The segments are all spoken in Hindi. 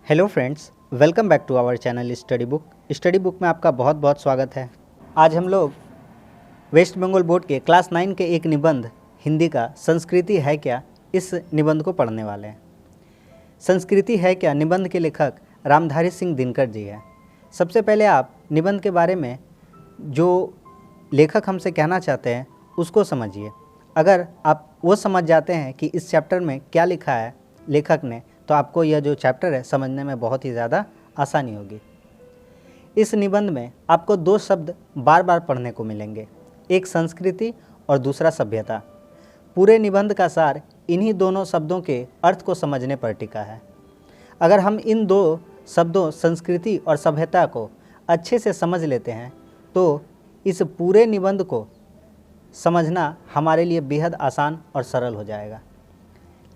Hello friends, welcome back to our channel study book में आपका बहुत बहुत स्वागत है। आज हम लोग वेस्ट बंगाल बोर्ड के क्लास 9 के एक निबंध हिंदी का संस्कृति है क्या, इस निबंध को पढ़ने वाले हैं। संस्कृति है क्या निबंध के लेखक रामधारी सिंह दिनकर जी हैं। सबसे पहले आप निबंध के बारे में जो लेखक हमसे कहना चाहते हैं उसको समझिए। अगर आप वो समझ जाते हैं कि इस चैप्टर में क्या लिखा है लेखक ने, तो आपको यह जो चैप्टर है समझने में बहुत ही ज़्यादा आसानी होगी। इस निबंध में आपको दो शब्द बार बार पढ़ने को मिलेंगे, एक संस्कृति और दूसरा सभ्यता। पूरे निबंध का सार इन्हीं दोनों शब्दों के अर्थ को समझने पर टिका है। अगर हम इन दो शब्दों संस्कृति और सभ्यता को अच्छे से समझ लेते हैं तो इस पूरे निबंध को समझना हमारे लिए बेहद आसान और सरल हो जाएगा।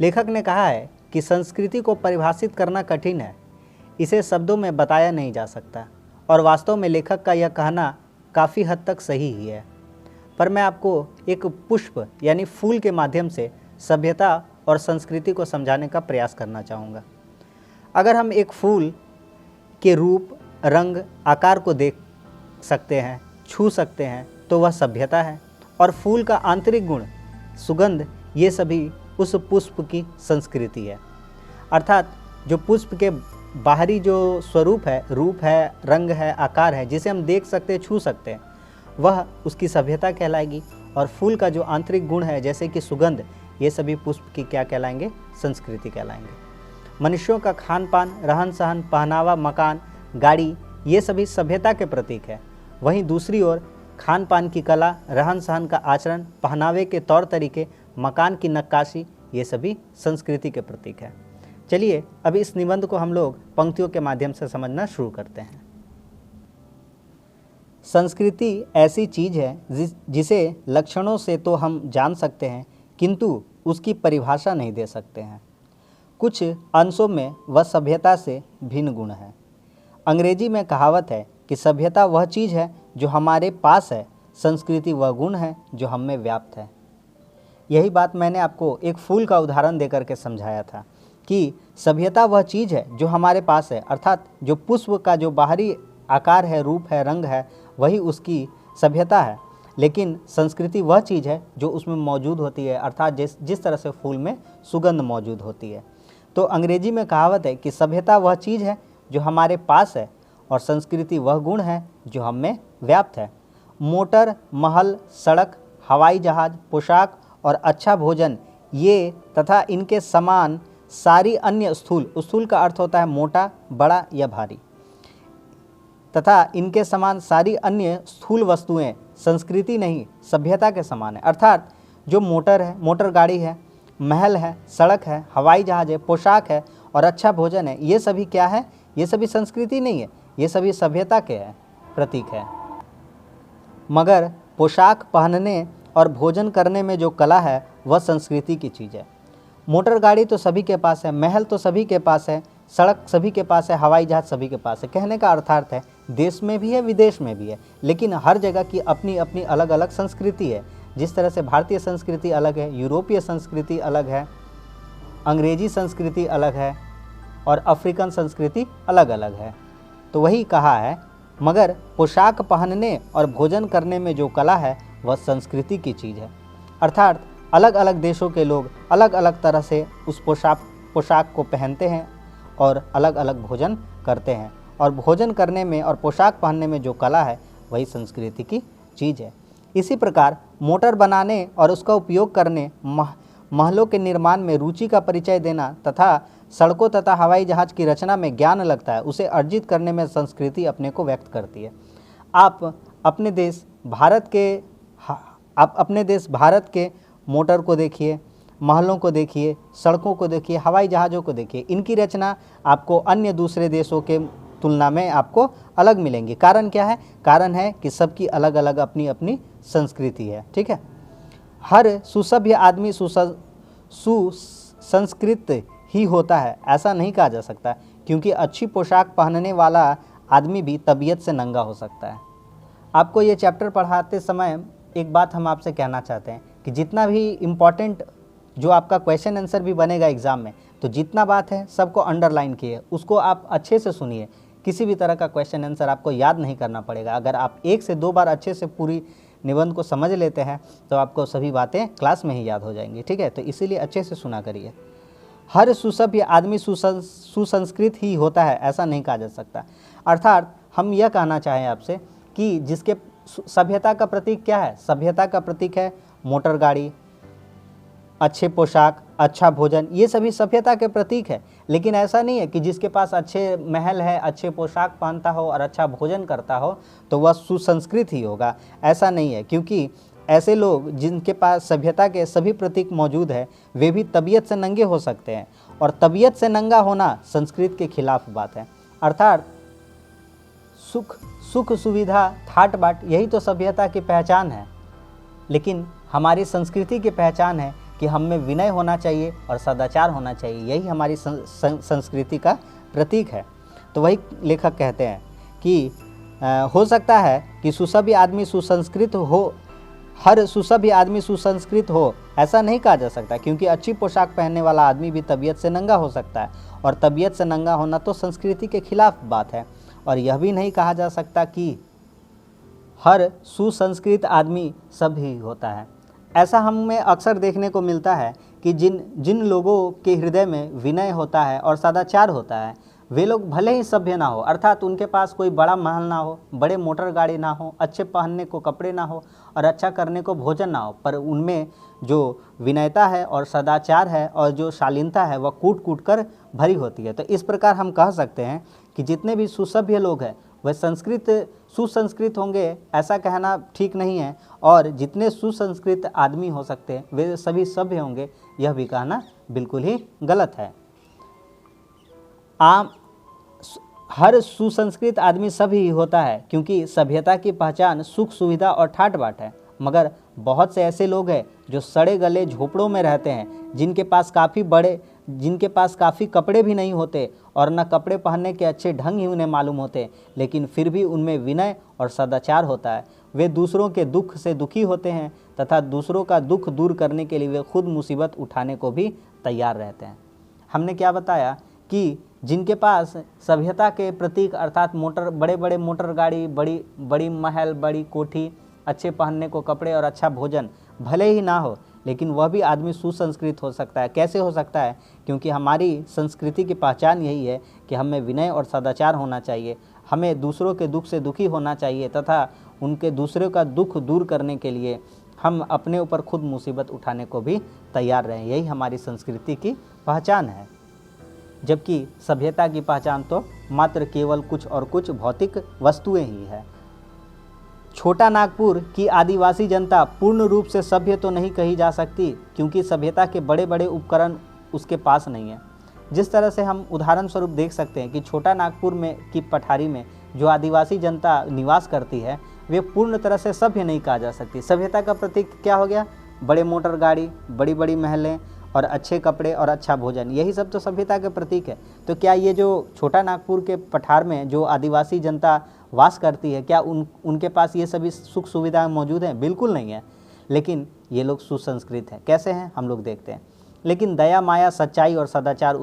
लेखक ने कहा है कि संस्कृति को परिभाषित करना कठिन है, इसे शब्दों में बताया नहीं जा सकता, और वास्तव में लेखक का यह कहना काफ़ी हद तक सही ही है। पर मैं आपको एक पुष्प यानी फूल के माध्यम से सभ्यता और संस्कृति को समझाने का प्रयास करना चाहूँगा। अगर हम एक फूल के रूप, रंग, आकार को देख सकते हैं, छू सकते हैं, तो वह सभ्यता है। और फूल का आंतरिक गुण, सुगंध, ये सभी उस पुष्प की संस्कृति है। अर्थात जो पुष्प के बाहरी जो स्वरूप है, रूप है, रंग है, आकार है, जिसे हम देख सकते हैं, छू सकते हैं, वह उसकी सभ्यता कहलाएगी। और फूल का जो आंतरिक गुण है जैसे कि सुगंध, ये सभी पुष्प की क्या कहलाएंगे? संस्कृति कहलाएंगे। मनुष्यों का खान पान, रहन सहन, पहनावा, मकान, गाड़ी, ये सभी सभ्यता के प्रतीक है। वहीं दूसरी ओर खान पान की कला, रहन सहन का आचरण, पहनावे के तौर तरीके, मकान की नक्काशी, ये सभी संस्कृति के प्रतीक है। चलिए अब इस निबंध को हम लोग पंक्तियों के माध्यम से समझना शुरू करते हैं। संस्कृति ऐसी चीज़ है जिसे लक्षणों से तो हम जान सकते हैं, किंतु उसकी परिभाषा नहीं दे सकते हैं। कुछ अंशों में वह सभ्यता से भिन्न गुण है। अंग्रेजी में कहावत है कि सभ्यता वह चीज़ है जो हमारे पास है, संस्कृति वह गुण है जो हम में व्याप्त है। यही बात मैंने आपको एक फूल का उदाहरण देकर के समझाया था कि सभ्यता वह चीज़ है जो हमारे पास है, अर्थात जो पुष्प का जो बाहरी आकार है, रूप है, रंग है, वही उसकी सभ्यता है। लेकिन संस्कृति वह चीज़ है जो उसमें मौजूद होती है, अर्थात जिस तरह से फूल में सुगंध मौजूद होती है। तो अंग्रेजी में कहावत है कि सभ्यता वह चीज़ है जो हमारे पास है और संस्कृति वह गुण है जो हम में व्याप्त है। मोटर, महल, सड़क, हवाई जहाज़, पोशाक और अच्छा भोजन, ये तथा इनके समान सारी अन्य स्थूल का अर्थ होता है मोटा, बड़ा या भारी, तथा इनके समान सारी अन्य स्थूल वस्तुएं संस्कृति नहीं, सभ्यता के समान है। अर्थात जो मोटर है, मोटर गाड़ी है, महल है, सड़क है, हवाई जहाज है, पोशाक है और अच्छा भोजन है, ये सभी क्या है? ये सभी संस्कृति नहीं है, ये सभी सभ्यता के है, प्रतीक है। मगर पोशाक पहनने और भोजन करने में जो कला है वह संस्कृति की चीज़ है। मोटर गाड़ी तो सभी के पास है, महल तो सभी के पास है, सड़क सभी के पास है, हवाई जहाज़ सभी के पास है। कहने का अर्थार्थ है देश में भी है, विदेश में भी है, लेकिन हर जगह की अपनी अपनी अलग अलग संस्कृति है। जिस तरह से भारतीय संस्कृति अलग है, यूरोपीय संस्कृति अलग है, अंग्रेजी संस्कृति अलग है और अफ्रीकन संस्कृति अलग अलग है। तो वही कहा है, मगर पोशाक पहनने और भोजन करने में जो कला है वह संस्कृति की चीज़ है। अर्थात अलग अलग देशों के लोग अलग अलग तरह से उस पोशाक को पहनते हैं और अलग अलग भोजन करते हैं, और भोजन करने में और पोशाक पहनने में जो कला है वही संस्कृति की चीज़ है। इसी प्रकार मोटर बनाने और उसका उपयोग करने, महलों के निर्माण में रुचि का परिचय देना तथा सड़कों तथा हवाई जहाज़ की रचना में ज्ञान लगता है, उसे अर्जित करने में संस्कृति अपने को व्यक्त करती है। आप अपने देश भारत के मोटर को देखिए, महलों को देखिए, सड़कों को देखिए, हवाई जहाज़ों को देखिए, इनकी रचना आपको अन्य दूसरे देशों के तुलना में आपको अलग मिलेंगी। कारण क्या है? कारण है कि सबकी अलग अलग अपनी अपनी संस्कृति है। ठीक है, हर सुसभ्य आदमी सुसंस्कृत ही होता है ऐसा नहीं कहा जा सकता, क्योंकि अच्छी पोशाक पहनने वाला आदमी भी तबीयत से नंगा हो सकता है। आपको ये चैप्टर पढ़ाते समय एक बात हम आपसे कहना चाहते हैं कि जितना भी इम्पॉर्टेंट जो आपका क्वेश्चन आंसर भी बनेगा एग्ज़ाम में, तो जितना बात है सबको अंडरलाइन किए, उसको आप अच्छे से सुनिए। किसी भी तरह का क्वेश्चन आंसर आपको याद नहीं करना पड़ेगा। अगर आप 1 से 2 बार अच्छे से पूरी निबंध को समझ लेते हैं तो आपको सभी बातें क्लास में ही याद हो जाएंगी, ठीक है। तो इसीलिए अच्छे से सुना करिए। हर सुसभ्य आदमी सुसंस्कृत ही होता है, ऐसा नहीं कहा जा सकता। अर्थात हम यह कहना चाहें आपसे कि जिसके सभ्यता का प्रतीक क्या है? सभ्यता का प्रतीक है मोटर गाड़ी, अच्छे पोशाक, अच्छा भोजन, ये सभी सभ्यता के प्रतीक है। लेकिन ऐसा नहीं है कि जिसके पास अच्छे महल है, अच्छे पोशाक पहनता हो और अच्छा भोजन करता हो तो वह सुसंस्कृत ही होगा, ऐसा नहीं है। क्योंकि ऐसे लोग जिनके पास सभ्यता के सभी प्रतीक मौजूद है वे भी तबीयत से नंगे हो सकते हैं, और तबीयत से नंगा होना संस्कृत के खिलाफ बात है। अर्थात सुख सुविधा ठाट बाट, यही तो सभ्यता की पहचान है। लेकिन हमारी संस्कृति की पहचान है कि हम में विनय होना चाहिए और सदाचार होना चाहिए, यही हमारी संस्कृति का प्रतीक है। तो वही लेखक कहते हैं कि हो सकता है कि सुसभ्य आदमी सुसंस्कृत हो, हर सुसभ्य आदमी सुसंस्कृत हो, ऐसा नहीं कहा जा सकता। क्योंकि अच्छी पोशाक पहनने वाला आदमी भी तबीयत से नंगा हो सकता है, और तबीयत से नंगा होना तो संस्कृति के खिलाफ बात है। और यह भी नहीं कहा जा सकता कि हर सुसंस्कृत आदमी सब ही होता है। ऐसा हमें अक्सर देखने को मिलता है कि जिन लोगों के हृदय में विनय होता है और सदाचार होता है, वे लोग भले ही सभ्य ना हो, अर्थात उनके पास कोई बड़ा महल ना हो, बड़े मोटर गाड़ी ना हो, अच्छे पहनने को कपड़े ना हो और अच्छा करने को भोजन ना हो, पर उनमें जो विनयता है और सदाचार है और जो शालीनता है वह कूट कूट कर भरी होती है। तो इस प्रकार हम कह सकते हैं कि जितने भी सुसभ्य लोग हैं वह सुसंस्कृत होंगे, ऐसा कहना ठीक नहीं है। और जितने सुसंस्कृत आदमी हो सकते हैं वे सभी सभ्य होंगे, यह भी कहना बिल्कुल ही गलत है। हर सुसंस्कृत आदमी सभी होता है, क्योंकि सभ्यता की पहचान सुख सुविधा और ठाट बाट है। मगर बहुत से ऐसे लोग हैं जो सड़े गले झोपड़ों में रहते हैं, जिनके पास काफ़ी कपड़े भी नहीं होते और न कपड़े पहनने के अच्छे ढंग ही उन्हें मालूम होते, लेकिन फिर भी उनमें विनय और सदाचार होता है। वे दूसरों के दुख से दुखी होते हैं तथा दूसरों का दुख दूर करने के लिए वे खुद मुसीबत उठाने को भी तैयार रहते हैं। हमने क्या बताया कि जिनके पास सभ्यता के प्रतीक अर्थात बड़े बड़े मोटर गाड़ी, बड़ी महल, बड़ी कोठी, अच्छे पहनने को कपड़े और अच्छा भोजन भले ही ना हो, लेकिन वह भी आदमी सुसंस्कृत हो सकता है। कैसे हो सकता है? क्योंकि हमारी संस्कृति की पहचान यही है कि हमें विनय और सदाचार होना चाहिए, हमें दूसरों के दुख से दुखी होना चाहिए तथा उनके दूसरों का दुख दूर करने के लिए हम अपने ऊपर खुद मुसीबत उठाने को भी तैयार रहें। यही हमारी संस्कृति की पहचान है। जबकि सभ्यता की पहचान तो मात्र केवल कुछ भौतिक वस्तुएं ही है। छोटा नागपुर की आदिवासी जनता पूर्ण रूप से सभ्य तो नहीं कही जा सकती, क्योंकि सभ्यता के बड़े बड़े उपकरण उसके पास नहीं है। जिस तरह से हम उदाहरण स्वरूप देख सकते हैं कि छोटा नागपुर में की पठारी में जो आदिवासी जनता निवास करती है वे पूर्ण तरह से सभ्य नहीं कहा जा सकती। सभ्यता का प्रतीक क्या हो गया? बड़े मोटर गाड़ी, बड़ी बड़ी महलें और अच्छे कपड़े और अच्छा भोजन, यही सब तो सभ्यता के प्रतीक है। तो क्या ये जो छोटा नागपुर के पठार में जो आदिवासी जनता वास करती है, क्या उनके पास ये सभी सुख सुविधाएं मौजूद हैं? बिल्कुल नहीं है। लेकिन ये लोग सुसंस्कृत हैं। कैसे हैं हम लोग देखते हैं। लेकिन दया, माया, सच्चाई और सदाचार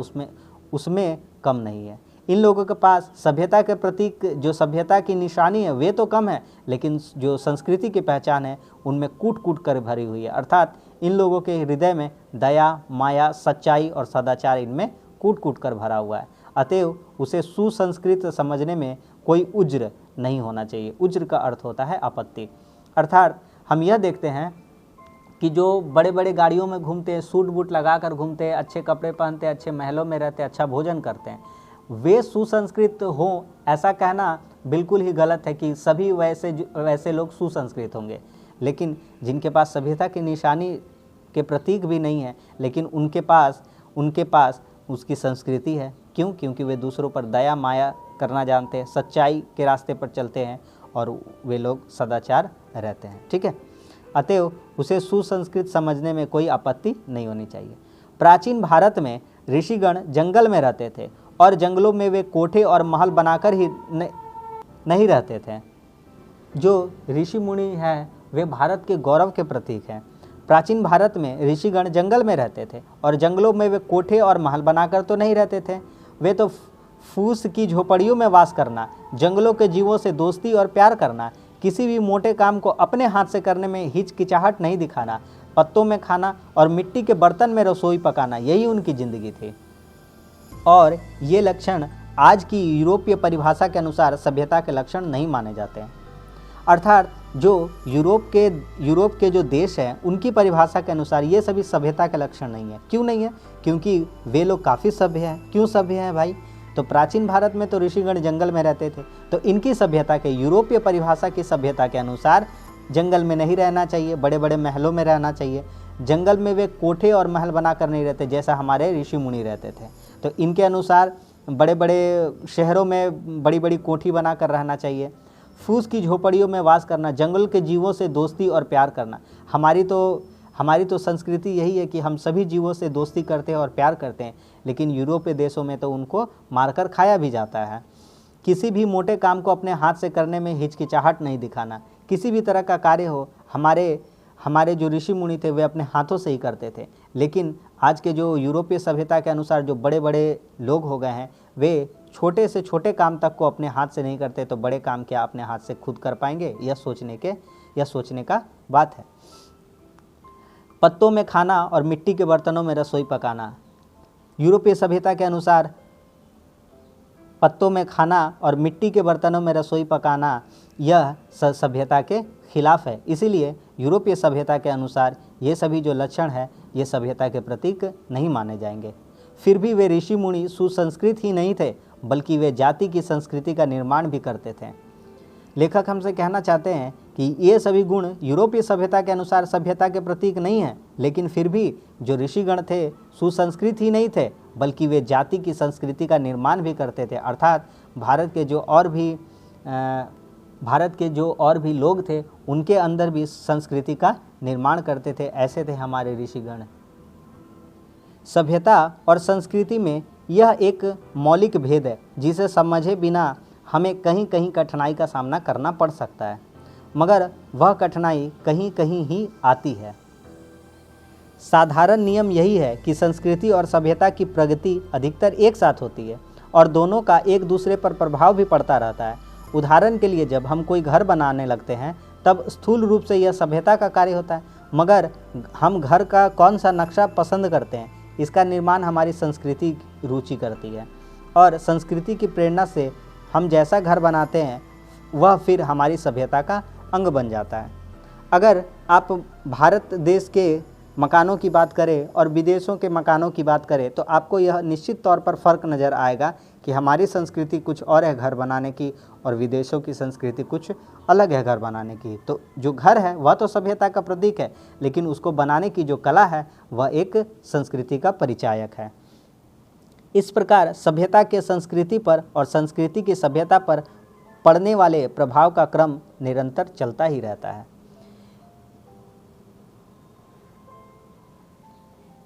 उसमें कम नहीं है। इन लोगों के पास सभ्यता के प्रतीक, जो सभ्यता की निशानी है, वे तो कम है, लेकिन जो संस्कृति की पहचान है उनमें कूट कूट कर भरी हुई है। अर्थात इन लोगों के हृदय में दया, माया, सच्चाई और सदाचार इनमें कूट कूट कर भरा हुआ है। अतएव उसे सुसंस्कृत समझने में कोई उज्र नहीं होना चाहिए। उज्र का अर्थ होता है आपत्ति। अर्थात हम यह देखते हैं कि जो बड़े बड़े गाड़ियों में घूमते हैं, सूट बूट लगा कर घूमते हैं, अच्छे कपड़े पहनते हैं, अच्छे महलों में रहते हैं, अच्छा भोजन करते हैं, वे सुसंस्कृत हों, ऐसा कहना बिल्कुल ही गलत है कि सभी वैसे लोग सुसंस्कृत होंगे। लेकिन जिनके पास सभ्यता की निशानी के प्रतीक भी नहीं है, लेकिन उनके पास उसकी संस्कृति है। क्यों? क्योंकि वे दूसरों पर दया माया करना जानते हैं, सच्चाई के रास्ते पर चलते हैं और वे लोग सदाचार रहते हैं। ठीक है। अतएव उसे सुसंस्कृत समझने में कोई आपत्ति नहीं होनी चाहिए। प्राचीन भारत में ऋषिगण जंगल में रहते थे और जंगलों में वे कोठे और महल बनाकर ही नहीं रहते थे। जो ऋषि मुनि हैं वे भारत के गौरव के प्रतीक हैं। प्राचीन भारत में ऋषिगण जंगल में रहते थे और जंगलों में वे कोठे और महल बनाकर तो नहीं रहते थे, वे तो फूस की झोपड़ियों में वास करना, जंगलों के जीवों से दोस्ती और प्यार करना, किसी भी मोटे काम को अपने हाथ से करने में हिचकिचाहट नहीं दिखाना, पत्तों में खाना और मिट्टी के बर्तन में रसोई पकाना, यही उनकी ज़िंदगी थी। और ये लक्षण आज की यूरोपीय परिभाषा के अनुसार सभ्यता के लक्षण नहीं माने जाते हैं। अर्थात जो यूरोप के जो देश हैं उनकी परिभाषा के अनुसार ये सभी सभ्यता के लक्षण नहीं है। क्यों नहीं है? क्योंकि वे लोग काफ़ी सभ्य हैं। क्यों सभ्य हैं भाई? तो प्राचीन भारत में तो ऋषिगण जंगल में रहते थे, तो इनकी सभ्यता के यूरोपीय परिभाषा की सभ्यता के अनुसार जंगल में नहीं रहना चाहिए, बड़े बड़े महलों में रहना चाहिए। जंगल में वे कोठे और महल बनाकर नहीं रहते जैसा हमारे ऋषि मुनि रहते थे। तो इनके अनुसार बड़े बड़े शहरों में बड़ी बड़ी कोठी बनाकर रहना चाहिए, फूस की झोपड़ियों में वास करना, जंगल के जीवों से दोस्ती और प्यार करना। हमारी तो संस्कृति यही है कि हम सभी जीवों से दोस्ती करते हैं और प्यार करते हैं, लेकिन यूरोपीय देशों में तो उनको मारकर खाया भी जाता है। किसी भी मोटे काम को अपने हाथ से करने में हिचकिचाहट नहीं दिखाना, किसी भी तरह का कार्य हो, हमारे जो ऋषि मुनि थे वे अपने हाथों से ही करते थे। लेकिन आज के जो यूरोपीय सभ्यता के अनुसार जो बड़े बड़े लोग हो गए हैं, वे छोटे से छोटे काम तक को अपने हाथ से नहीं करते, तो बड़े काम क्या अपने हाथ से खुद कर पाएंगे? यह सोचने का बात है। पत्तों में खाना और मिट्टी के बर्तनों में रसोई पकाना। यूरोपीय सभ्यता के अनुसार पत्तों में खाना और मिट्टी के बर्तनों में रसोई पकाना यह सभ्यता के खिलाफ है। इसीलिए यूरोपीय सभ्यता के अनुसार ये सभी जो लक्षण है ये सभ्यता के प्रतीक नहीं माने जाएंगे। फिर भी वे ऋषि मुनि सुसंस्कृत ही नहीं थे, बल्कि वे जाति की संस्कृति का निर्माण भी करते थे। लेखक हमसे कहना चाहते हैं कि ये सभी गुण यूरोपीय सभ्यता के अनुसार सभ्यता के प्रतीक नहीं हैं, लेकिन फिर भी जो ऋषिगण थे सुसंस्कृत ही नहीं थे, बल्कि वे जाति की संस्कृति का निर्माण भी करते थे। अर्थात भारत के जो और भी लोग थे उनके अंदर भी संस्कृति का निर्माण करते थे। ऐसे थे हमारे ऋषिगण। सभ्यता और संस्कृति में यह एक मौलिक भेद है जिसे समझे बिना हमें कहीं कहीं कठिनाई का सामना करना पड़ सकता है, मगर वह कठिनाई कहीं कहीं ही आती है। साधारण नियम यही है कि संस्कृति और सभ्यता की प्रगति अधिकतर एक साथ होती है और दोनों का एक दूसरे पर प्रभाव भी पड़ता रहता है। उदाहरण के लिए जब हम कोई घर बनाने लगते हैं तब स्थूल रूप से यह सभ्यता का कार्य होता है, मगर हम घर का कौन सा नक्शा पसंद करते हैं इसका निर्माण हमारी संस्कृति रुचि करती है, और संस्कृति की प्रेरणा से हम जैसा घर बनाते हैं वह फिर हमारी सभ्यता का अंग बन जाता है। अगर आप भारत देश के मकानों की बात करें और विदेशों के मकानों की बात करें तो आपको यह निश्चित तौर पर फ़र्क नज़र आएगा कि हमारी संस्कृति कुछ और है घर बनाने की और विदेशों की संस्कृति कुछ अलग है घर बनाने की। तो जो घर है वह तो सभ्यता का प्रतीक है, लेकिन उसको बनाने की जो कला है वह एक संस्कृति का परिचायक है। इस प्रकार सभ्यता के संस्कृति पर और संस्कृति की सभ्यता पर पड़ने वाले प्रभाव का क्रम निरंतर चलता ही रहता है।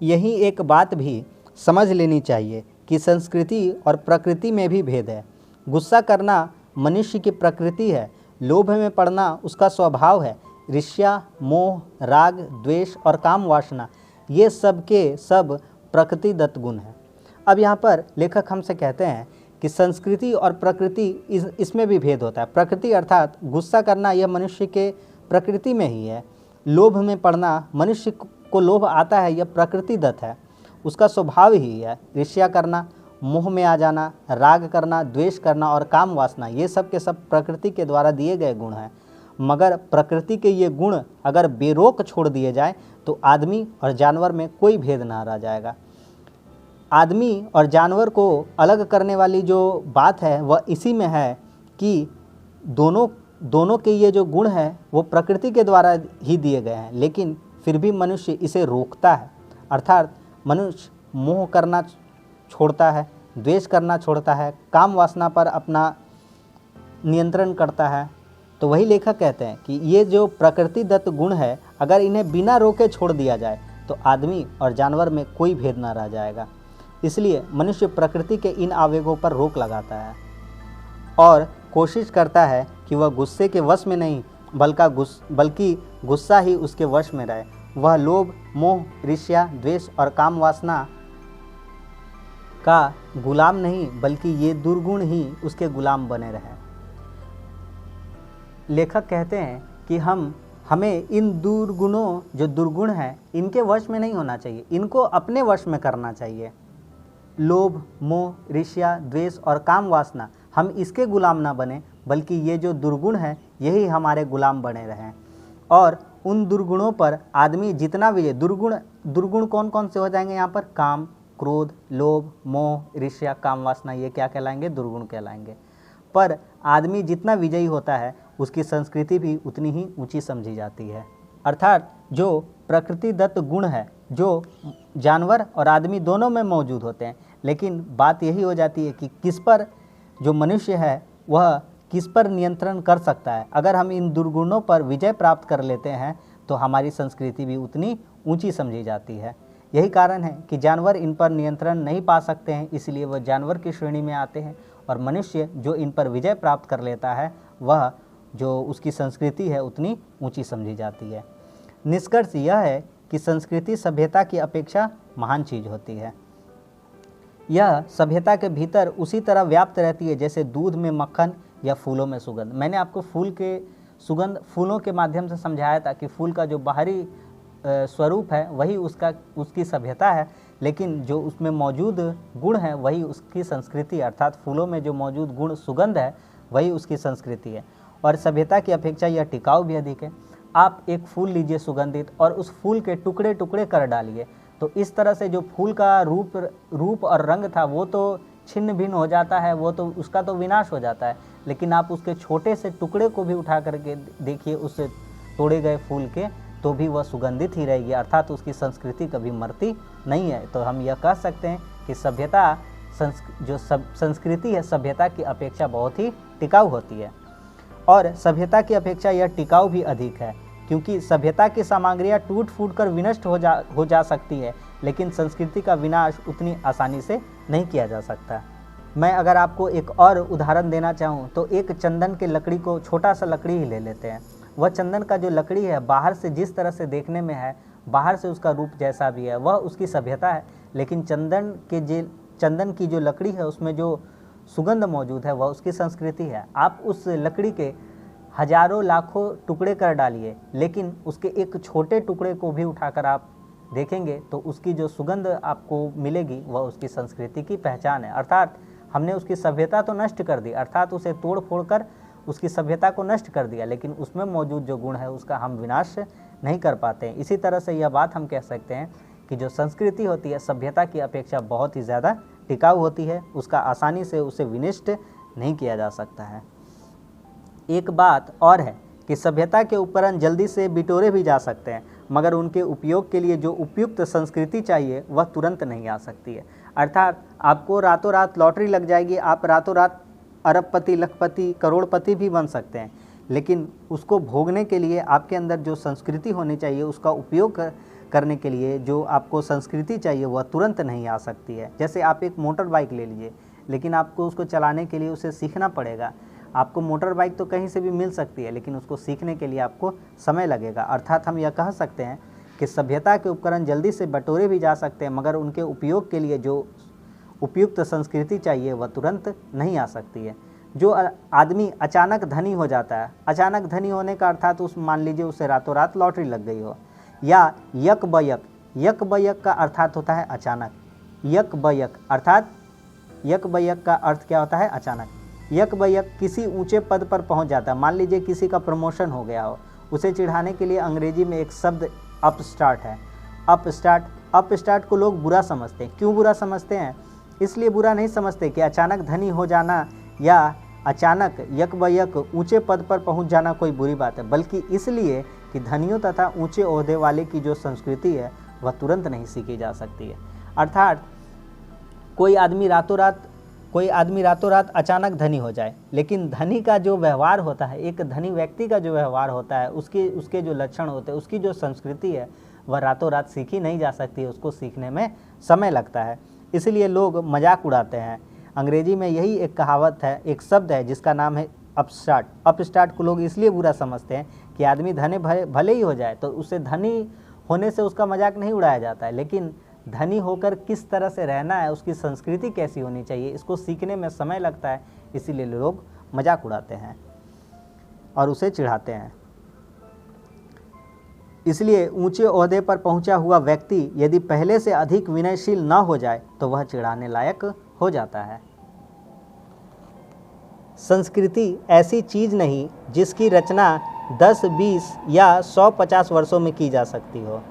यही एक बात भी समझ लेनी चाहिए कि संस्कृति और प्रकृति में भी भेद है। गुस्सा करना मनुष्य की प्रकृति है, लोभ में पड़ना उसका स्वभाव है। ईर्ष्या, मोह, राग, द्वेष और काम वासना ये सब के सब प्रकृतिदत्त गुण हैं। अब यहाँ पर लेखक हमसे कहते हैं कि संस्कृति और प्रकृति इसमें भी भेद होता है। प्रकृति अर्थात गुस्सा करना यह मनुष्य के प्रकृति में ही है। लोभ में पड़ना, मनुष्य को लोभ आता है, यह प्रकृतिदत्त है, उसका स्वभाव ही है। ईर्ष्या करना, मोह में आ जाना, राग करना, द्वेष करना और काम वासना ये सब के सब प्रकृति के द्वारा दिए गए गुण हैं। मगर प्रकृति के ये गुण अगर बेरोक छोड़ दिए जाए तो आदमी और जानवर में कोई भेद ना रह जाएगा। आदमी और जानवर को अलग करने वाली जो बात है वह इसी में है कि दोनों के ये जो गुण हैं वो प्रकृति के द्वारा ही दिए गए हैं, लेकिन फिर भी मनुष्य इसे रोकता है। अर्थात मनुष्य मोह करना छोड़ता है, द्वेष करना छोड़ता है, काम वासना पर अपना नियंत्रण करता है। तो वही लेखक कहते हैं कि ये जो प्रकृतिदत्त गुण है अगर इन्हें बिना रोके छोड़ दिया जाए तो आदमी और जानवर में कोई भेद ना रह जाएगा। इसलिए मनुष्य प्रकृति के इन आवेगों पर रोक लगाता है और कोशिश करता है कि वह गुस्से के वश में नहीं बल्कि गुस्सा ही उसके वश में रहे। वह लोभ, मोह, ईर्ष्या, द्वेष और काम वासना का गुलाम नहीं बल्कि ये दुर्गुण ही उसके गुलाम बने रहें। लेखक कहते हैं कि हमें इन दुर्गुणों, जो दुर्गुण हैं, इनके वश में नहीं होना चाहिए, इनको अपने वश में करना चाहिए। लोभ, मोह, ईर्ष्या, द्वेष और काम वासना, हम इसके गुलाम ना बने बल्कि ये जो दुर्गुण है यही हमारे गुलाम बने रहें। और उन दुर्गुणों पर आदमी जितना भी दुर्गुण कौन कौन से हो जाएंगे यहाँ पर? काम, क्रोध, लोभ, मोह, ईर्ष्या, काम वासना, ये क्या कहलाएंगे? दुर्गुण कहलाएंगे। पर आदमी जितना विजयी होता है उसकी संस्कृति भी उतनी ही ऊंची समझी जाती है। अर्थात जो प्रकृतिदत्त गुण है जो जानवर और आदमी दोनों में मौजूद होते हैं, लेकिन बात यही हो जाती है कि किस पर जो मनुष्य है वह किस पर नियंत्रण कर सकता है। अगर हम इन दुर्गुणों पर विजय प्राप्त कर लेते हैं तो हमारी संस्कृति भी उतनी ऊंची समझी जाती है। यही कारण है कि जानवर इन पर नियंत्रण नहीं पा सकते हैं, इसलिए वह जानवर की श्रेणी में आते हैं, और मनुष्य जो इन पर विजय प्राप्त कर लेता है वह जो उसकी संस्कृति है उतनी ऊंची समझी जाती है। निष्कर्ष यह है कि संस्कृति सभ्यता की अपेक्षा महान चीज़ होती है। यह सभ्यता के भीतर उसी तरह व्याप्त रहती है जैसे दूध में मक्खन या फूलों में सुगंध। मैंने आपको फूलों के माध्यम से समझाया था कि फूल का जो बाहरी स्वरूप है वही उसकी सभ्यता है, लेकिन जो उसमें मौजूद गुण है वही उसकी संस्कृति, अर्थात फूलों में जो मौजूद गुण सुगंध है वही उसकी संस्कृति है। और सभ्यता की अपेक्षा यह टिकाऊ भी अधिक है। आप एक फूल लीजिए सुगंधित और उस फूल के टुकड़े टुकड़े कर डालिए, तो इस तरह से जो फूल का रूप और रंग था वो तो छिन्न भिन्न हो जाता है, वो तो उसका तो विनाश हो जाता है। लेकिन आप उसके छोटे से टुकड़े को भी उठा करके देखिए उस तोड़े गए फूल के, तो भी वह सुगंधित ही रहेगी, अर्थात उसकी संस्कृति कभी मरती नहीं है। तो हम यह कह सकते हैं कि सभ्यता संस्कृति है सभ्यता की अपेक्षा बहुत ही टिकाऊ होती है। और सभ्यता की अपेक्षा यह टिकाऊ भी अधिक है, क्योंकि सभ्यता की सामग्रियाँ टूट फूट कर विनष्ट हो जा सकती है, लेकिन संस्कृति का विनाश उतनी आसानी से नहीं किया जा सकता। मैं अगर आपको एक और उदाहरण देना चाहूँ तो एक चंदन के लकड़ी को, छोटा सा लकड़ी ही ले लेते हैं। वह चंदन का जो लकड़ी है बाहर से जिस तरह से देखने में है, बाहर से उसका रूप जैसा भी है वह उसकी सभ्यता है, लेकिन चंदन की जो लकड़ी है उसमें जो सुगंध मौजूद है वह उसकी संस्कृति है। आप उस लकड़ी के हजारों लाखों टुकड़े कर डालिए, लेकिन उसके एक छोटे टुकड़े को भी उठाकर आप देखेंगे तो उसकी जो सुगंध आपको मिलेगी वह उसकी संस्कृति की पहचान है। अर्थात हमने उसकी सभ्यता तो नष्ट कर दी, अर्थात उसे तोड़ फोड़ कर उसकी सभ्यता को नष्ट कर दिया, लेकिन उसमें मौजूद जो गुण है उसका हम विनाश नहीं कर पाते हैं। इसी तरह से यह बात हम कह सकते हैं कि जो संस्कृति होती है सभ्यता की अपेक्षा बहुत ही ज़्यादा टिकाऊ होती है, उसका आसानी से उसे विनष्ट नहीं किया जा सकता है। एक बात और है कि सभ्यता के उपकरण जल्दी से बिटोरे भी जा सकते हैं, मगर उनके उपयोग के लिए जो उपयुक्त संस्कृति चाहिए वह तुरंत नहीं आ सकती है। अर्थात आपको रातों रात लॉटरी लग जाएगी, आप रातों रात अरबपति, लखपति, करोड़पति भी बन सकते हैं, लेकिन उसको भोगने के लिए आपके अंदर जो संस्कृति होनी चाहिए, उसका उपयोग करने के लिए जो आपको संस्कृति चाहिए वह तुरंत नहीं आ सकती है। जैसे आप एक मोटर बाइक ले लीजिए, लेकिन आपको उसको चलाने के लिए उसे सीखना पड़ेगा। आपको मोटर बाइक तो कहीं से भी मिल सकती है, लेकिन उसको सीखने के लिए आपको समय लगेगा। अर्थात हम यह कह सकते हैं कि सभ्यता के उपकरण जल्दी से बटोरे भी जा सकते हैं, मगर उनके उपयोग के लिए जो उपयुक्त संस्कृति चाहिए वह तुरंत नहीं आ सकती है। जो आदमी अचानक धनी हो जाता है, अचानक धनी होने का अर्थात मान लीजिए उसे रातों रात लॉटरी लग गई हो, या यक बयक का अर्थात होता है अचानक। यक बयक का अर्थ क्या होता है? अचानक। यक बयक किसी ऊंचे पद पर पहुंच जाता है। मान लीजिए किसी का प्रमोशन हो गया हो, उसे चिढ़ाने के लिए अंग्रेजी में एक शब्द अपस्टार्ट है। अपस्टार्ट को लोग बुरा समझते हैं। क्यों बुरा समझते हैं? इसलिए बुरा नहीं समझते कि अचानक धनी हो जाना या अचानक यक बयक ऊंचे पद पर पहुंच जाना कोई बुरी बात है, बल्कि इसलिए कि धनियों तथा ऊंचे ओहदे वाले की जो संस्कृति है वह तुरंत नहीं सीखी जा सकती है। अर्थात कोई आदमी रातों रात अचानक धनी हो जाए, लेकिन धनी का जो व्यवहार होता है, एक धनी व्यक्ति का जो व्यवहार होता है, उसके जो लक्षण होते हैं, उसकी जो संस्कृति है वह रातों रात सीखी नहीं जा सकती है, उसको सीखने में समय लगता है। इसलिए लोग मजाक उड़ाते हैं। अंग्रेजी में यही एक कहावत है, एक शब्द है जिसका नाम है अपस्टार्ट को लोग इसलिए बुरा समझते हैं कि आदमी धनी भले ही हो जाए तो उसे धनी होने से उसका मजाक नहीं उड़ाया जाता है, लेकिन धनी होकर किस तरह से रहना है, उसकी संस्कृति कैसी होनी चाहिए, इसको सीखने में समय लगता है, इसीलिए लोग मजाक उड़ाते हैं और उसे चिढ़ाते हैं। इसलिए ऊंचे ओहदे पर पहुंचा हुआ व्यक्ति यदि पहले से अधिक विनयशील न हो जाए तो वह चिढ़ाने लायक हो जाता है। संस्कृति ऐसी चीज़ नहीं जिसकी रचना 10, 20 या 150 वर्षों में की जा सकती हो।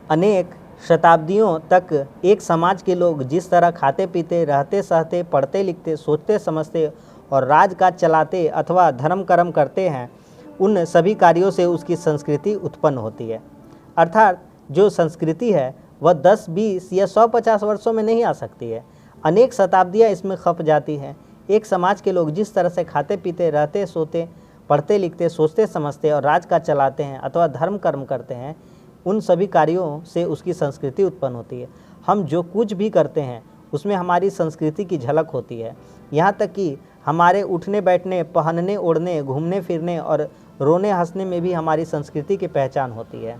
अनेक शताब्दियों तक एक समाज के लोग जिस तरह खाते पीते, रहते सहते, पढ़ते लिखते, सोचते समझते और राजकाज चलाते अथवा धर्म कर्म करते हैं, उन सभी कार्यों से उसकी संस्कृति उत्पन्न होती है। अर्थात जो संस्कृति है वह 10, 20 या 150 वर्षों में नहीं आ सकती है, अनेक शताब्दियाँ इसमें खप जाती हैं। एक समाज के लोग जिस तरह से खाते पीते, रहते सोते, पढ़ते लिखते, सोचते समझते और राजकाज चलाते हैं अथवा धर्म कर्म करते हैं, उन सभी कार्यों से उसकी संस्कृति उत्पन्न होती है। हम जो कुछ भी करते हैं उसमें हमारी संस्कृति की झलक होती है। यहाँ तक कि हमारे उठने बैठने, पहनने ओढ़ने, घूमने फिरने और रोने हंसने में भी हमारी संस्कृति की पहचान होती है।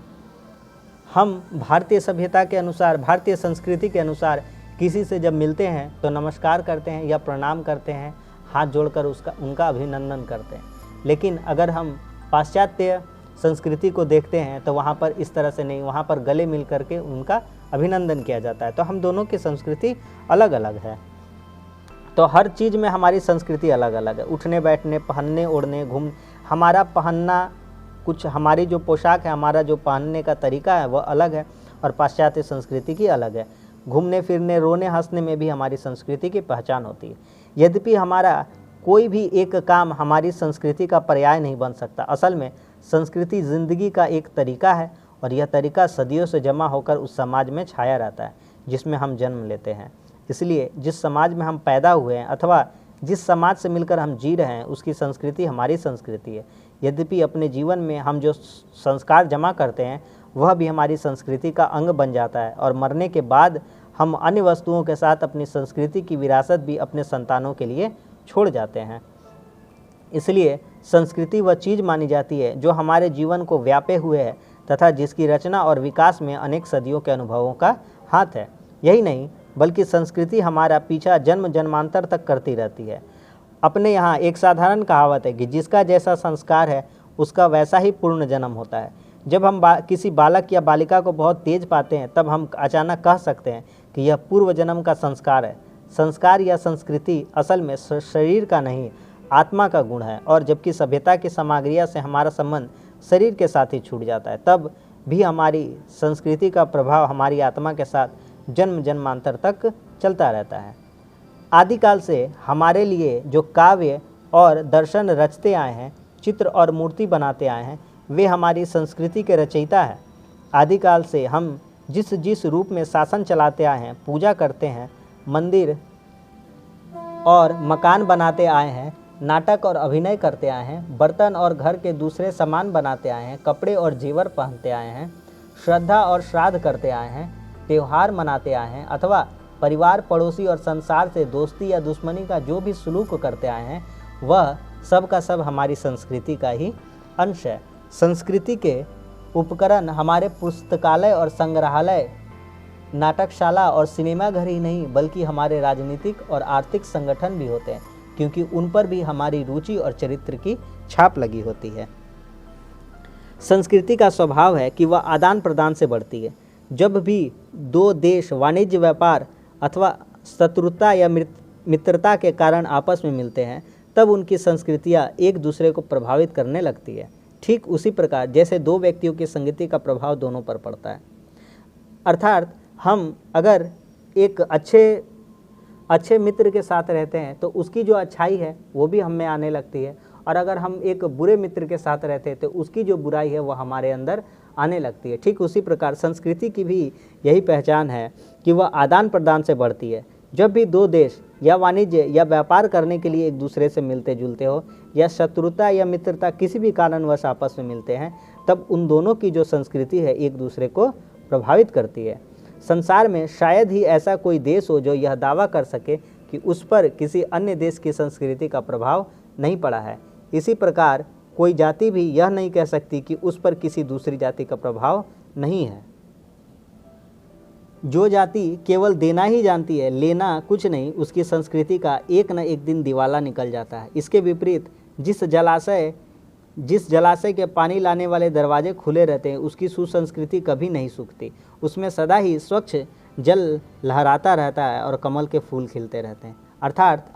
हम भारतीय सभ्यता के अनुसार, भारतीय संस्कृति के अनुसार किसी से जब मिलते हैं तो नमस्कार करते हैं या प्रणाम करते हैं, हाथ जोड़कर उनका अभिनंदन करते हैं। लेकिन अगर हम पाश्चात्य संस्कृति को देखते हैं तो वहाँ पर इस तरह से नहीं, वहाँ पर गले मिल करके उनका अभिनंदन किया जाता है। तो हम दोनों की संस्कृति अलग अलग है। तो हर चीज़ में हमारी संस्कृति अलग अलग है। उठने बैठने, पहनने ओढ़ने, हमारा पहनना, कुछ हमारी जो पोशाक है, हमारा जो पहनने का तरीका है वह अलग है और पाश्चात्य संस्कृति की अलग है। घूमने फिरने, रोने हंसने में भी हमारी संस्कृति की पहचान होती है। यद्यपि हमारा कोई भी एक काम हमारी संस्कृति का पर्याय नहीं बन सकता। असल में संस्कृति ज़िंदगी का एक तरीका है और यह तरीका सदियों से जमा होकर उस समाज में छाया रहता है जिसमें हम जन्म लेते हैं। इसलिए जिस समाज में हम पैदा हुए हैं अथवा जिस समाज से मिलकर हम जी रहे हैं, उसकी संस्कृति हमारी संस्कृति है। यद्यपि अपने जीवन में हम जो संस्कार जमा करते हैं वह भी हमारी संस्कृति का अंग बन जाता है और मरने के बाद हम अन्य वस्तुओं के साथ अपनी संस्कृति की विरासत भी अपने संतानों के लिए छोड़ जाते हैं। इसलिए संस्कृति वह चीज़ मानी जाती है जो हमारे जीवन को व्यापे हुए है तथा जिसकी रचना और विकास में अनेक सदियों के अनुभवों का हाथ है। यही नहीं बल्कि संस्कृति हमारा पीछा जन्म जन्मांतर तक करती रहती है। अपने यहाँ एक साधारण कहावत है कि जिसका जैसा संस्कार है उसका वैसा ही पूर्ण जन्म होता है। जब हम किसी बालक या बालिका को बहुत तेज पाते हैं तब हम अचानक कह सकते हैं कि यह पूर्व जन्म का संस्कार है। संस्कार या संस्कृति असल में शरीर का नहीं, आत्मा का गुण है। और जबकि सभ्यता की सामग्रियों से हमारा संबंध शरीर के साथ ही छूट जाता है, तब भी हमारी संस्कृति का प्रभाव हमारी आत्मा के साथ जन्म जन्मांतर तक चलता रहता है। आदिकाल से हमारे लिए जो काव्य और दर्शन रचते आए हैं, चित्र और मूर्ति बनाते आए हैं, वे हमारी संस्कृति के रचयिता हैं। आदिकाल से हम जिस जिस रूप में शासन चलाते आए हैं, पूजा करते हैं, मंदिर और मकान बनाते आए हैं, नाटक और अभिनय करते आए हैं, बर्तन और घर के दूसरे सामान बनाते आए हैं, कपड़े और जेवर पहनते आए हैं, श्रद्धा और श्राद्ध करते आए हैं, त्यौहार मनाते आए हैं अथवा परिवार, पड़ोसी और संसार से दोस्ती या दुश्मनी का जो भी सलूक करते आए हैं, वह सब का सब हमारी संस्कृति का ही अंश है। संस्कृति के उपकरण हमारे पुस्तकालय और संग्रहालय, नाटकशाला और सिनेमाघर ही नहीं बल्कि हमारे राजनीतिक और आर्थिक संगठन भी होते हैं, क्योंकि उन पर भी हमारी रुचि और चरित्र की छाप लगी होती है। संस्कृति का स्वभाव है कि वह आदान प्रदान से बढ़ती है। जब भी दो देश वाणिज्य, व्यापार अथवा शत्रुता या मित्रता के कारण आपस में मिलते हैं, तब उनकी संस्कृतियाँ एक दूसरे को प्रभावित करने लगती है। ठीक उसी प्रकार जैसे दो व्यक्तियों की संगति का प्रभाव दोनों पर पड़ता है। अर्थात हम अगर एक अच्छे मित्र के साथ रहते हैं तो उसकी जो अच्छाई है वो भी हम में आने लगती है, और अगर हम एक बुरे मित्र के साथ रहते हैं तो उसकी जो बुराई है वह हमारे अंदर आने लगती है। ठीक उसी प्रकार संस्कृति की भी यही पहचान है कि वह आदान प्रदान से बढ़ती है। जब भी दो देश या वाणिज्य या व्यापार करने के लिए एक दूसरे से मिलते जुलते हो या शत्रुता या मित्रता किसी भी कारणवश आपस में मिलते हैं, तब उन दोनों की जो संस्कृति है एक दूसरे को प्रभावित करती है। संसार में शायद ही ऐसा कोई देश हो जो यह दावा कर सके कि उस पर किसी अन्य देश की संस्कृति का प्रभाव नहीं पड़ा है। इसी प्रकार कोई जाति भी यह नहीं कह सकती कि उस पर किसी दूसरी जाति का प्रभाव नहीं है। जो जाति केवल देना ही जानती है, लेना कुछ नहीं, उसकी संस्कृति का एक न एक दिन दिवाला निकल जाता है। इसके विपरीत जिस जलाशय के पानी लाने वाले दरवाजे खुले रहते हैं, उसकी सुसंस्कृति कभी नहीं सूखती। उसमें सदा ही स्वच्छ जल लहराता रहता है और कमल के फूल खिलते रहते हैं। अर्थात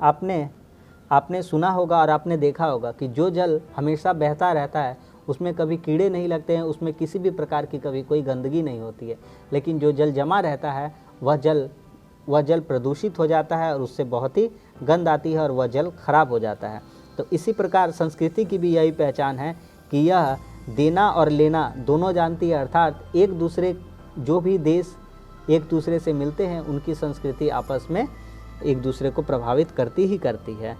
आपने सुना होगा और आपने देखा होगा कि जो जल हमेशा बहता रहता है उसमें कभी कीड़े नहीं लगते हैं, उसमें किसी भी प्रकार की कभी कोई गंदगी नहीं होती है। लेकिन जो जल जमा रहता है वह जल प्रदूषित हो जाता है और उससे बहुत ही गंध आती है और वह जल खराब हो जाता है। तो इसी प्रकार संस्कृति की भी यही पहचान है कि यह देना और लेना दोनों जानती है। अर्थात जो भी देश एक दूसरे से मिलते हैं उनकी संस्कृति आपस में एक दूसरे को प्रभावित करती ही करती है।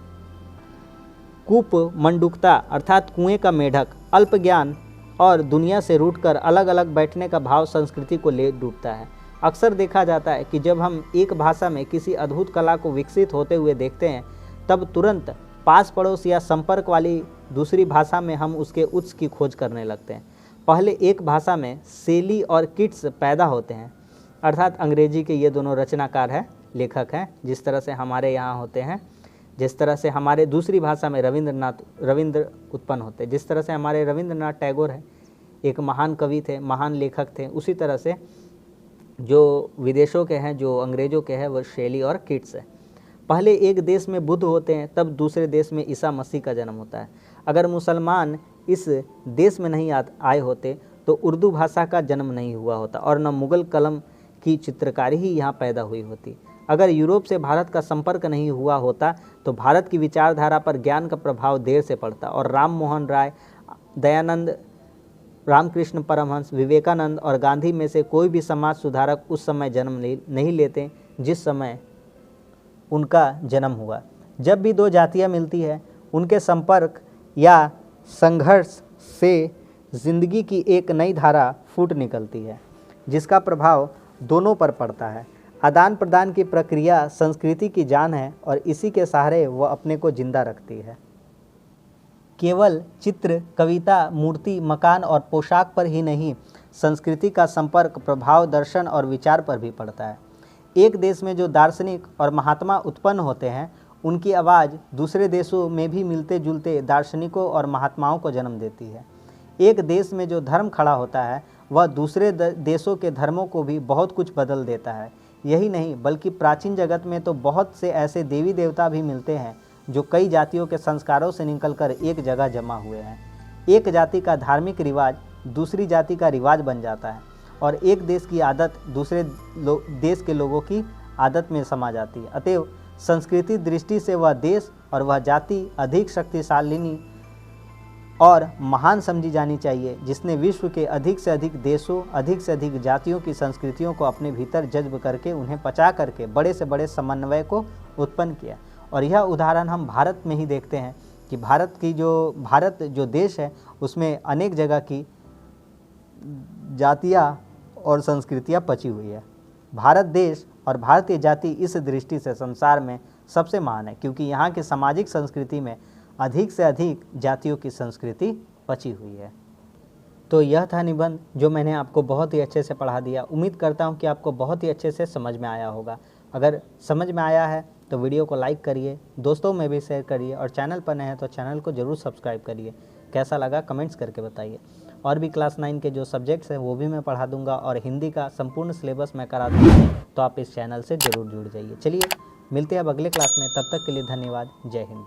कूप मंडूकता अर्थात कुएं का मेढक, अल्प ज्ञान और दुनिया से रूठकर अलग अलग बैठने का भाव संस्कृति को ले डूबता है। अक्सर देखा जाता है कि जब हम एक भाषा में किसी अद्भुत कला को विकसित होते हुए देखते हैं तब तुरंत पास पड़ोस या संपर्क वाली दूसरी भाषा में हम उसके उत्स की खोज करने लगते हैं। पहले एक भाषा में शेली और किट्स पैदा होते हैं, अर्थात अंग्रेजी के ये दोनों रचनाकार हैं, लेखक हैं। जिस तरह से हमारे यहाँ होते हैं, जिस तरह से हमारे दूसरी भाषा में रविंद्र उत्पन्न होते हैं, जिस तरह से हमारे रविंद्रनाथ टैगोर हैं, एक महान कवि थे, महान लेखक थे, उसी तरह से जो विदेशों के हैं, जो अंग्रेज़ों के हैं, वह शेली और किट्स है। पहले एक देश में बुद्ध होते हैं, तब दूसरे देश में ईसा मसीह का जन्म होता है। अगर मुसलमान इस देश में नहीं आए होते तो उर्दू भाषा का जन्म नहीं हुआ होता और न मुग़ल कलम की चित्रकारी ही यहाँ पैदा हुई होती। अगर यूरोप से भारत का संपर्क नहीं हुआ होता तो भारत की विचारधारा पर ज्ञान का प्रभाव देर से पड़ता और राम मोहन राय, दयानंद, रामकृष्ण परमहंस, विवेकानंद और गांधी में से कोई भी समाज सुधारक उस समय जन्म नहीं लेते जिस समय उनका जन्म हुआ। जब भी दो जातियाँ मिलती है उनके संपर्क या संघर्ष से जिंदगी की एक नई धारा फूट निकलती है जिसका प्रभाव दोनों पर पड़ता है। आदान प्रदान की प्रक्रिया संस्कृति की जान है और इसी के सहारे वह अपने को जिंदा रखती है। केवल चित्र, कविता, मूर्ति, मकान और पोशाक पर ही नहीं, संस्कृति का संपर्क प्रभाव दर्शन और विचार पर भी पड़ता है। एक देश में जो दार्शनिक और महात्मा उत्पन्न होते हैं उनकी आवाज़ दूसरे देशों में भी मिलते जुलते दार्शनिकों और महात्माओं को जन्म देती है। एक देश में जो धर्म खड़ा होता है वह दूसरे देशों के धर्मों को भी बहुत कुछ बदल देता है। यही नहीं बल्कि प्राचीन जगत में तो बहुत से ऐसे देवी देवता भी मिलते हैं जो कई जातियों के संस्कारों से निकलकर एक जगह जमा हुए हैं। एक जाति का धार्मिक रिवाज दूसरी जाति का रिवाज बन जाता है और एक देश की आदत दूसरे देश के लोगों की आदत में समा जाती है। अतएव संस्कृति दृष्टि से वह देश और वह जाति अधिक शक्तिशालिनी और महान समझी जानी चाहिए जिसने विश्व के अधिक से अधिक देशों, अधिक से अधिक जातियों की संस्कृतियों को अपने भीतर जज्ब करके उन्हें पचा करके बड़े से बड़े समन्वय को उत्पन्न किया। और यह उदाहरण हम भारत में ही देखते हैं कि भारत जो देश है उसमें अनेक जगह की जातियाँ और संस्कृतियाँ पची हुई है। भारत देश और भारतीय जाति इस दृष्टि से संसार में सबसे महान है क्योंकि यहाँ की सामाजिक संस्कृति में अधिक से अधिक जातियों की संस्कृति पची हुई है। तो यह था निबंध जो मैंने आपको बहुत ही अच्छे से पढ़ा दिया। उम्मीद करता हूँ कि आपको बहुत ही अच्छे से समझ में आया होगा। अगर समझ में आया है तो वीडियो को लाइक करिए, दोस्तों में भी शेयर करिए और चैनल पर नए हैं तो चैनल को ज़रूर सब्सक्राइब करिए। कैसा लगा कमेंट्स करके बताइए। और भी क्लास 9 के जो सब्जेक्ट्स हैं वो भी मैं पढ़ा दूंगा और हिंदी का संपूर्ण सिलेबस मैं करा दूंगा, तो आप इस चैनल से ज़रूर जुड़ जाइए। चलिए मिलते हैं अब अगले क्लास में, तब तक के लिए धन्यवाद। जय हिंद।